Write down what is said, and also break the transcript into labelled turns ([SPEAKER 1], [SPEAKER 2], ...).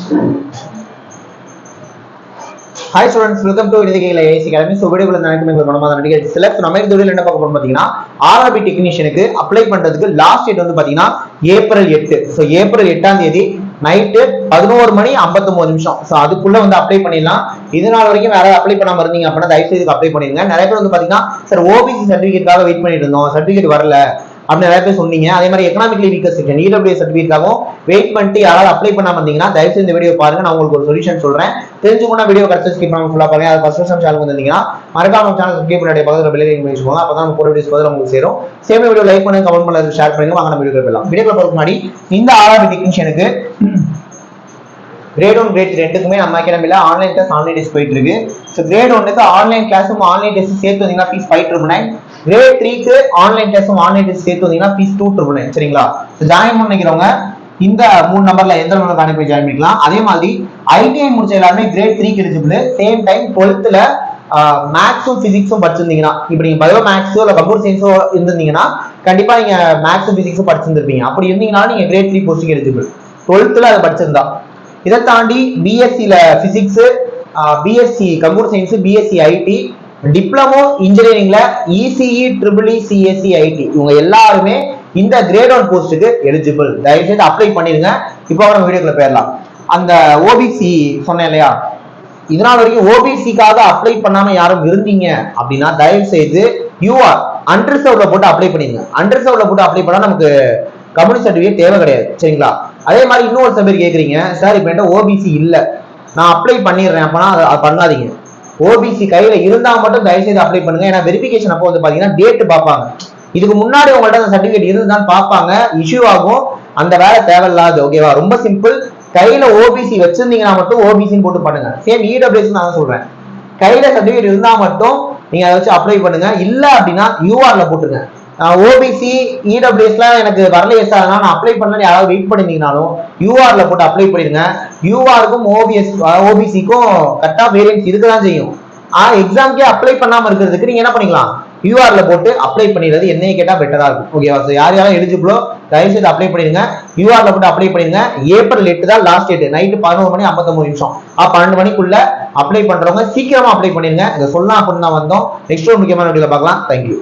[SPEAKER 1] Hi students, welcome to AIC Academy. So video select நம்ம இந்த வீடியோல என்ன பார்க்க போறோம் பாத்தீங்கன்னா RRB டெக்னீஷியனுக்கு அப்ளை பண்றதுக்கு லாஸ்ட் டேட் வந்து பாத்தீங்கன்னா ஏப்ரல் 8. சோ ஏப்ரல் 8ஆம் தேதி நைட் 11:59. சோ அதுக்குள்ள வந்து அப்ளை பண்ணிடலாம். இதனால வரைக்கும் வேற அப்ளை பண்ணாம இருந்தீங்க அப்படினா தயவு செய்து அப்ளை பண்ணிடுங்க. நிறைய பேர் வந்து பாத்தீங்கன்னா சார் OBC சர்டிபிகேட்காக வெயிட் பண்ணிட்டு இருந்தோம், சர்டிபிகேட் வரல அப்படி நிறைய பேர் சொன்னீங்க. அதே மாதிரி எக்கனாமிக்கலி வீக்கர் செக்ஷன் EWS சர்டிபிகேட்காகவும் வெயிட் பண்ணிட்டு யாராவது அப்ளை பண்ணாம இருந்தீங்கன்னா தயவு செய்து இந்த வீடியோ பாருங்க. நான் உங்களுக்கு ஒரு சொல்யூஷன் சொல்றேன். தெரிஞ்சுக்கணும் வீடியோ கரெக்டா ஸ்கிப் பண்ணாம ஃபுல்லா பாருங்க. அது ஃபர்ஸ்ட் டைம் சேனலுக்கு வந்தீங்கன்னா மறக்காம சேனல் சப்ஸ்கிரைப் பண்ணி பக்கத்துல பெல் ஐகான் பிரஸ் பண்ணுங்க. அப்பதான் நம்ம போற வீடியோஸ் பதிலா உங்களுக்கு சேரும். சேம் வீடியோ லைக் பண்ணுங்க, கமெண்ட் பண்ணுங்க, ஷேர் பண்ணுங்க. வாங்க நம்ம வீடியோக்கு போலாம். வீடியோக்குள்ள போறதுக்கு முன்னாடி இந்த RRB டெக்னீஷியனுக்கு கிரேட் 1 கிரேட் 2 ரெண்டுக்குமே நம்ம அகாடமில ஆன்லைன் கிளாஸ் ஆன்லைன் டெஸ்ட் போயிட்டு இருக்கு. சோ கிரேட் 1க்கு ஆன்லைன் கிளாஸும் ஆன்லைன் டெஸ்ட் சேர்த்து வந்தீங்கன்னா ஃபீஸ் 599. கிரேட் 3க்கு ஆன்லைன் கிளாஸும் ஆன்லைன் டெஸ்ட் சேர்த்து வந்தீங்கன்னா ஃபீஸ் 299. சரிங்களா? சோ ஜாயின் பண்ணிக்கிறவங்க இந்த 3 நம்பர்ல எந்த நம்பர்ல கான்டாக்ட் பண்ணி ஜாயின் பண்ணிக்கலாம். அதே மாதிரி ITI முடிச்ச எல்லாரும் கிரேட் 3க்கு எலிஜிபிள். சேம் டைம் 12th மேத்ஸும் பிசிக்ஸும் படிச்சிருந்தீங்கன்னா, இப்போ நீங்க பயோ மேத்ஸோ இல்ல கம்ப்யூட்டர் சயின்ஸோ இருந்திருந்தீங்கன்னா கண்டிப்பா நீங்க மேத்ஸும் பிசிக்ஸும் படிச்சிருந்திருப்பீங்க. அப்படி இருந்தீங்கன்னா நீங்க கிரேட் 3 போஸ்டிங் எலிஜிபிள் 12th அதை படிச்சிருந்தா. இதை தாண்டி பிஎஸ்சில physics, BSc computer science, BSc IT, diploma இன்ஜினியரிங்ல ECE, EEE, CSE, IT இவங்க எல்லாருமே இந்த கிரேட் 1 போஸ்டுக்கு எலிஜிபிள். தயவு செய்து அப்ளை பண்ணிருங்க. இப்போ நம்ம வீடியோக்குள்ள போயிடலாம். அந்த ஓபிசி சொன்னேன் இல்லையா, இதனால வரைக்கும் ஓபிசிக்காக அப்ளை பண்ணாம யாரும் இருந்தீங்க அப்படின்னா தயவு செய்து யூஆர் அன்ரிசர்வ்ல போட்டு அப்ளை பண்ணிருங்க. அன்ரிசர்வ்ல போட்டு அப்ளை பண்ணா நமக்கு கம்யூனிட்டி சர்டிஃபிகேட் தேவை கிடையாது. சரிங்களா? அதே மாதிரி இன்னொரு சில பேர் கேட்குறீங்க, சார் இப்போ என்கிட்ட ஓபிசி இல்லை, நான் அப்ளை பண்ணிடுறேன் அப்படின்னா அதை பண்ணாதீங்க. ஓபிசி கையில இருந்தா மட்டும் தயவு செய்து அப்ளை பண்ணுங்க. ஏன்னா வெரிஃபிகேஷன் அப்போ வந்து பாத்தீங்கன்னா டேட் பார்ப்பாங்க. இதுக்கு முன்னாடி உங்கள்ட்ட அந்த சர்டிஃபிகேட் இருந்தான்னு பார்ப்பாங்க, இஷ்யூ ஆகும். அந்த வேலை தேவையில்லாது. ஓகேவா? ரொம்ப சிம்பிள். கையில ஓபிசி வச்சிருந்தீங்கன்னா மட்டும் ஓபிசின்னு போட்டு பண்ணுங்க. சேம் EWS நான் சொல்றேன், கையில சர்டிஃபிகேட் இருந்தா மட்டும் நீங்க அதை வச்சு அப்ளை பண்ணுங்க. இல்ல அப்படின்னா யூஆர்ல போட்டுருங்க. ஓபிசி EWSல எனக்கு வரலையே சார் நான் அப்ளை பண்ண யாராவது வெயிட் பண்ணிருந்தீங்கனாலும் யூஆர்ல போட்டு அப்ளை பண்ணிருங்க. யூஆருக்கும் ஓபிசிக்கும் கட் ஆஃப் வேரியன்ஸ் இருக்கதான் செய்யும். எக்ஸாம்க்கே அப்ளை பண்ணாம இருக்கிறதுக்கு நீங்க என்ன பண்ணிக்கலாம், யூஆர்ல போட்டு அப்ளை பண்ணிடுறது என்னைய கேட்டா பெட்டரா இருக்கும். ஓகேவா? யார் யாரும் எலிஜிபிளோ தயவு செய்து அப்ளை பண்ணிருங்க. யூஆர்ல போட்டு அப்ளை பண்ணிருங்க. ஏப்ரல் 8 தான் லாஸ்ட் டேட். நைட்டு 11:59. 12 மணிக்குள்ள அப்ளை பண்றவங்க சீக்கிரமா அப்ளை பண்ணிருங்க. இதை சொல்லலாம் அப்படின்னு தான் வந்தோம். நெக்ஸ்ட் ஒரு முக்கியமான வீடியோல பார்க்கலாம். தேங்க்யூ.